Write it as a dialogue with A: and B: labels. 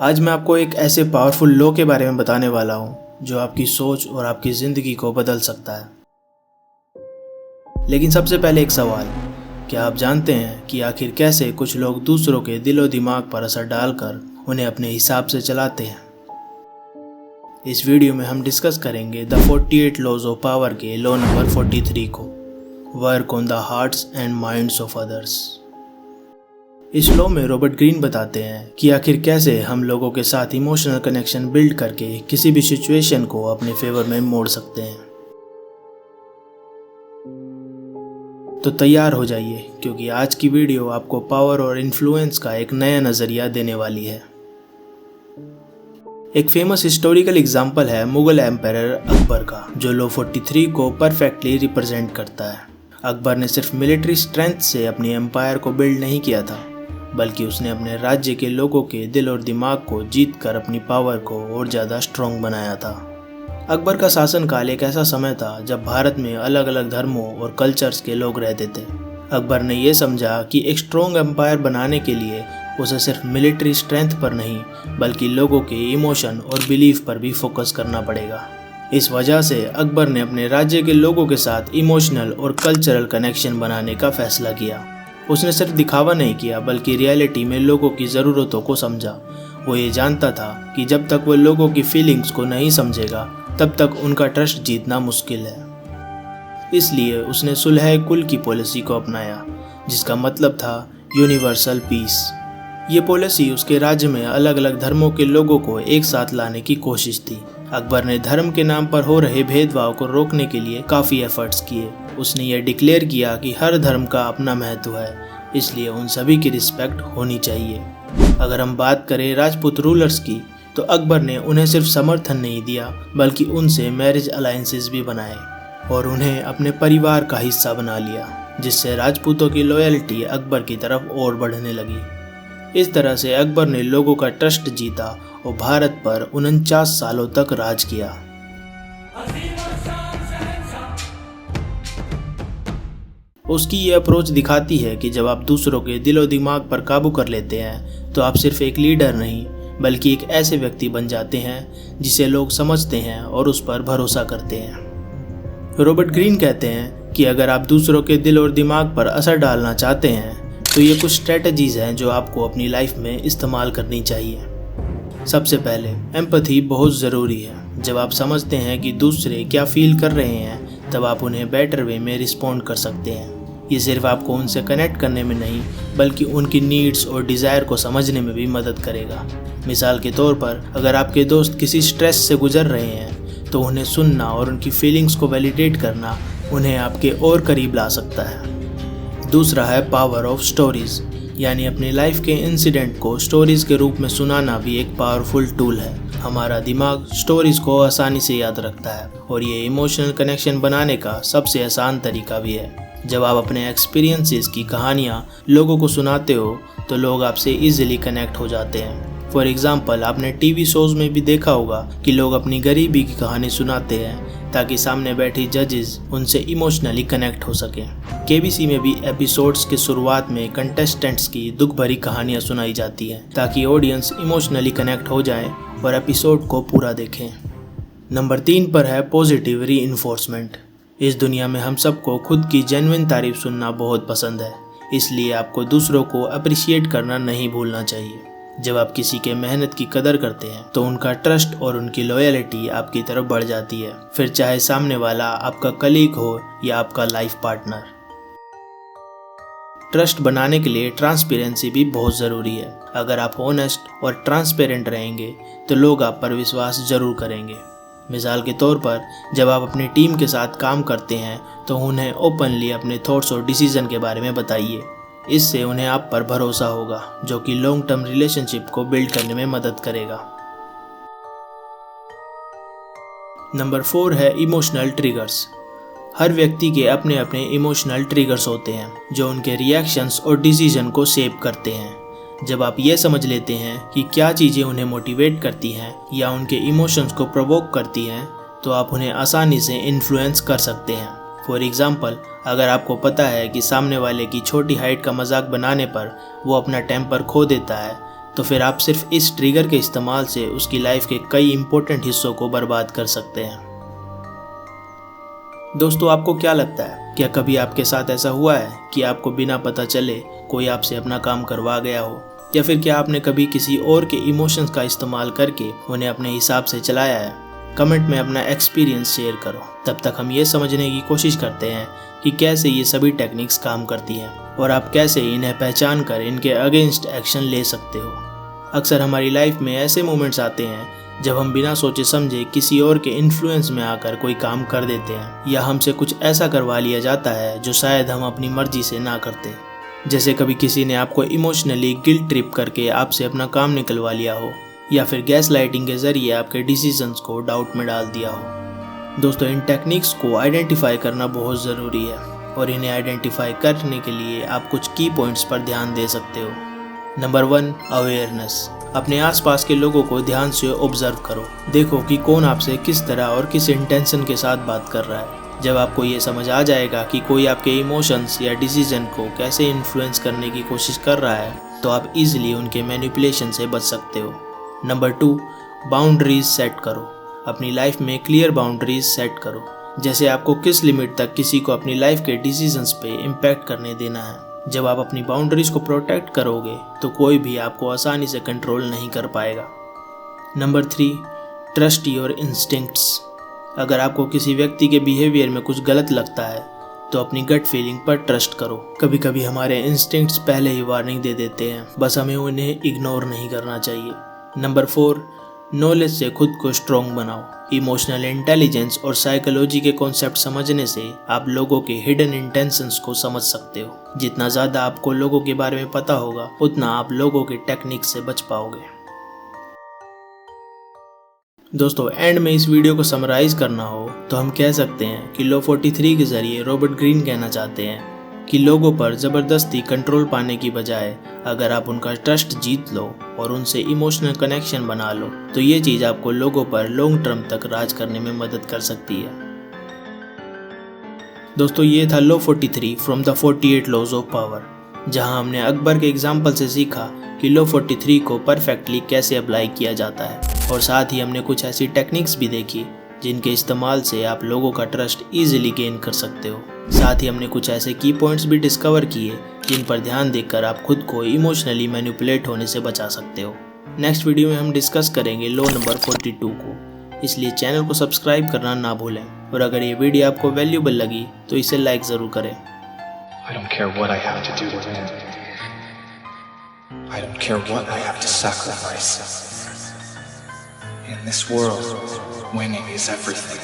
A: आज मैं आपको एक ऐसे पावरफुल लॉ के बारे में बताने वाला हूँ जो आपकी सोच और आपकी ज़िंदगी को बदल सकता है। लेकिन सबसे पहले एक सवाल, क्या आप जानते हैं कि आखिर कैसे कुछ लोग दूसरों के दिलो दिमाग पर असर डालकर उन्हें अपने हिसाब से चलाते हैं? इस वीडियो में हम डिस्कस करेंगे द 48 लॉज ऑफ पावर के लॉ नंबर 43 को, work on the hearts and minds of others. इस लॉ में रॉबर्ट ग्रीन बताते हैं कि आखिर कैसे हम लोगों के साथ इमोशनल कनेक्शन बिल्ड करके किसी भी सिचुएशन को अपने फेवर में मोड़ सकते हैं। तो तैयार हो जाइए, क्योंकि आज की वीडियो आपको पावर और इन्फ्लुएंस का एक नया नज़रिया देने वाली है। एक फेमस हिस्टोरिकल एग्जाम्पल है मुगल एम्पायर अकबर का, जो लॉ 43 को परफेक्टली रिप्रेजेंट करता है। अकबर ने सिर्फ मिलिट्री स्ट्रेंथ से अपनी एम्पायर को बिल्ड नहीं किया था, बल्कि उसने अपने राज्य के लोगों के दिल और दिमाग को जीतकर अपनी पावर को और ज़्यादा स्ट्रॉन्ग बनाया था। अकबर का शासनकाल एक ऐसा समय था जब भारत में अलग अलग धर्मों और कल्चर्स के लोग रहते थे। अकबर ने यह समझा कि एक स्ट्रॉन्ग एम्पायर बनाने के लिए उसे सिर्फ मिलिट्री स्ट्रेंथ पर नहीं, बल्कि लोगों के इमोशन और बिलीफ पर भी फोकस करना पड़ेगा। इस वजह से अकबर ने अपने राज्य के लोगों के साथ इमोशनल और कल्चरल कनेक्शन बनाने का फैसला किया। उसने सिर्फ दिखावा नहीं किया, बल्कि रियलिटी में लोगों की ज़रूरतों को समझा। वो ये जानता था कि जब तक वो लोगों की फीलिंग्स को नहीं समझेगा, तब तक उनका ट्रस्ट जीतना मुश्किल है। इसलिए उसने सुलह कुल की पॉलिसी को अपनाया, जिसका मतलब था यूनिवर्सल पीस। ये पॉलिसी उसके राज्य में अलग अलग धर्मों के लोगों को एक साथ लाने की कोशिश थी। अकबर ने धर्म के नाम पर हो रहे भेदभाव को रोकने के लिए काफ़ी एफर्ट्स किए। उसने ये डिक्लेयर किया कि हर धर्म का अपना महत्व है, इसलिए उन सभी की रिस्पेक्ट होनी चाहिए। अगर हम बात करें राजपूत रूलर्स की, तो अकबर ने उन्हें सिर्फ समर्थन नहीं दिया, बल्कि उनसे मैरिज अलायंसेस भी बनाए और उन्हें अपने परिवार का हिस्सा बना लिया, जिससे राजपूतों की लॉयल्टी अकबर की तरफ और बढ़ने लगी। इस तरह से अकबर ने लोगों का ट्रस्ट जीता और भारत पर 49 सालों तक राज किया। उसकी ये अप्रोच दिखाती है कि जब आप दूसरों के दिलो दिमाग पर काबू कर लेते हैं, तो आप सिर्फ एक लीडर नहीं, बल्कि एक ऐसे व्यक्ति बन जाते हैं जिसे लोग समझते हैं और उस पर भरोसा करते हैं। रॉबर्ट ग्रीन कहते हैं कि अगर आप दूसरों के दिल और दिमाग पर असर डालना चाहते हैं, तो ये कुछ स्ट्रेटजीज हैं जो आपको अपनी लाइफ में इस्तेमाल करनी चाहिए। सबसे पहले, एम्पैथी बहुत ज़रूरी है। जब आप समझते हैं कि दूसरे क्या फील कर रहे हैं, तब आप उन्हें बेटर वे में रिस्पॉन्ड कर सकते हैं। ये सिर्फ आपको उनसे कनेक्ट करने में नहीं, बल्कि उनकी नीड्स और डिज़ायर को समझने में भी मदद करेगा। मिसाल के तौर पर, अगर आपके दोस्त किसी स्ट्रेस से गुजर रहे हैं, तो उन्हें सुनना और उनकी फीलिंग्स को वैलिडेट करना उन्हें आपके और करीब ला सकता है। दूसरा है पावर ऑफ स्टोरीज, यानी अपनी लाइफ के इंसिडेंट को स्टोरीज के रूप में सुनाना भी एक पावरफुल टूल है। हमारा दिमाग स्टोरीज को आसानी से याद रखता है, और ये इमोशनल कनेक्शन बनाने का सबसे आसान तरीका भी है। जब आप अपने एक्सपीरियंसेस की कहानियाँ लोगों को सुनाते हो, तो लोग आपसे इजीली कनेक्ट हो जाते हैं। फॉर एग्जाम्पल, आपने टीवी शोज में भी देखा होगा कि लोग अपनी गरीबी की कहानी सुनाते हैं ताकि सामने बैठी जजेस उनसे इमोशनली कनेक्ट हो सकें। केबीसी में भी एपिसोड्स के शुरुआत में कंटेस्टेंट्स की दुख भरी कहानियाँ सुनाई जाती हैं, ताकि ऑडियंस इमोशनली कनेक्ट हो जाए और एपिसोड को पूरा देखें। नंबर 3 पर है पॉजिटिव रीइंफोर्समेंट। इस दुनिया में हम सबको खुद की जेन्युइन तारीफ सुनना बहुत पसंद है, इसलिए आपको दूसरों को अप्रिशिएट करना नहीं भूलना चाहिए। जब आप किसी के मेहनत की कदर करते हैं, तो उनका ट्रस्ट और उनकी लॉयल्टी आपकी तरफ बढ़ जाती है, फिर चाहे सामने वाला आपका कलीग हो या आपका लाइफ पार्टनर। ट्रस्ट बनाने के लिए ट्रांसपेरेंसी भी बहुत ज़रूरी है। अगर आप ऑनेस्ट और ट्रांसपेरेंट रहेंगे, तो लोग आप पर विश्वास जरूर करेंगे। मिसाल के तौर पर, जब आप अपनी टीम के साथ काम करते हैं, तो उन्हें ओपनली अपने थॉट्स और डिसीजन के बारे में बताइए। इससे उन्हें आप पर भरोसा होगा, जो कि लॉन्ग टर्म रिलेशनशिप को बिल्ड करने में मदद करेगा। नंबर 4 है इमोशनल ट्रिगर्स। हर व्यक्ति के अपने अपने इमोशनल ट्रिगर्स होते हैं, जो उनके रिएक्शंस और डिसीजन को शेप करते हैं। जब आप ये समझ लेते हैं कि क्या चीज़ें उन्हें मोटिवेट करती हैं या उनके इमोशंस को प्रोवोक करती हैं, तो आप उन्हें आसानी से इन्फ्लुएंस कर सकते हैं। फॉर एग्जाम्पल, अगर आपको पता है कि सामने वाले की छोटी हाइट का मजाक बनाने पर वो अपना टेम्पर खो देता है, तो फिर आप सिर्फ इस ट्रिगर के इस्तेमाल से उसकी लाइफ के कई इंपॉर्टेंट हिस्सों को बर्बाद कर सकते हैं। दोस्तों, आपको क्या लगता है, क्या कभी आपके साथ ऐसा हुआ है कि आपको बिना पता चले कोई आपसे अपना काम करवा गया हो, या फिर क्या आपने कभी किसी और के इमोशंस का इस्तेमाल करके उन्हें अपने हिसाब से चलाया है? कमेंट में अपना एक्सपीरियंस शेयर करो। तब तक हम ये समझने की कोशिश करते हैं कि कैसे ये सभी टेक्निक्स काम करती हैं और आप कैसे इन्हें पहचान कर इनके अगेंस्ट एक्शन ले सकते हो। अक्सर हमारी लाइफ में ऐसे मोमेंट्स आते हैं जब हम बिना सोचे समझे किसी और के इन्फ्लुएंस में आकर कोई काम कर देते हैं, या हमसे कुछ ऐसा करवा लिया जाता है जो शायद हम अपनी मर्जी से ना करते। जैसे कभी किसी ने आपको इमोशनली गिल्ट ट्रिप करके आपसे अपना काम निकलवा लिया हो, या फिर गैस लाइटिंग के जरिए आपके डिसीजंस को डाउट में डाल दिया हो। दोस्तों, इन टेक्निक्स को आइडेंटिफाई करना बहुत ज़रूरी है और इन्हें आइडेंटिफाई करने के लिए आप कुछ की पॉइंट्स पर ध्यान दे सकते हो। Number 1, awareness. अपने आसपास के लोगों को ध्यान से ऑब्जर्व करो। देखो कि कौन आपसे किस तरह और किस इंटेंशन के साथ बात कर रहा है। जब आपको ये समझ आ जाएगा कि कोई आपके इमोशंस या डिसीजन को कैसे इन्फ्लुएंस करने की कोशिश कर रहा है, तो आप इजीली उनके मैनिपुलेशन से बच सकते हो। नंबर 2, बाउंड्रीज सेट करो। अपनी लाइफ में क्लियर बाउंड्रीज सेट करो, जैसे आपको किस लिमिट तक किसी को अपनी लाइफ के डिसीजंस पे इम्पैक्ट करने देना है। जब आप अपनी बाउंड्रीज को प्रोटेक्ट करोगे तो कोई भी आपको आसानी से कंट्रोल नहीं कर पाएगा। Number 3, trust your instincts. अगर आपको किसी व्यक्ति के बिहेवियर में कुछ गलत लगता है तो अपनी गट फीलिंग पर ट्रस्ट करो। कभी कभी हमारे इंस्टिंक्ट्स पहले ही वार्निंग दे देते हैं, बस हमें उन्हें इग्नोर नहीं करना चाहिए। नंबर 4, नॉलेज से खुद को स्ट्रॉन्ग बनाओ। इमोशनल इंटेलिजेंस और साइकोलॉजी के कॉन्सेप्ट समझने से आप लोगों के हिडन इंटेंशंस को समझ सकते हो। जितना ज़्यादा आपको लोगों के बारे में पता होगा, उतना आप लोगों के टेक्निक से बच पाओगे। दोस्तों, एंड में इस वीडियो को समराइज करना हो तो हम कह सकते हैं कि लॉ 43 के जरिए रॉबर्ट ग्रीन कहना चाहते हैं कि लोगों पर ज़बरदस्ती कंट्रोल पाने की बजाय अगर आप उनका ट्रस्ट जीत लो और उनसे इमोशनल कनेक्शन बना लो, तो ये चीज़ आपको लोगों पर लॉन्ग टर्म तक राज करने में मदद कर सकती है। दोस्तों, ये था law 43 from the 48 laws of power, जहां हमने अकबर के एग्जाम्पल से सीखा कि लॉ 43 को परफेक्टली कैसे अप्लाई किया जाता है, और साथ ही हमने कुछ ऐसी टेक्निक्स भी देखी जिनके इस्तेमाल से आप लोगों का ट्रस्ट इजीली गेन कर सकते हो। साथ ही हमने कुछ ऐसे की पॉइंट्स भी डिस्कवर किए जिन पर ध्यान देकर आप खुद को इमोशनली मैनिपुलेट होने से बचा सकते हो। नेक्स्ट वीडियो में हम डिस्कस करेंगे लॉ नंबर 42 को, इसलिए चैनल को सब्सक्राइब करना ना भूलें, और अगर ये वीडियो आपको वैल्यूबल लगी तो इसे लाइक ज़रूर करें।
B: I don't care what I have to do to win. I don't care what I have to sacrifice. In this world, winning is everything.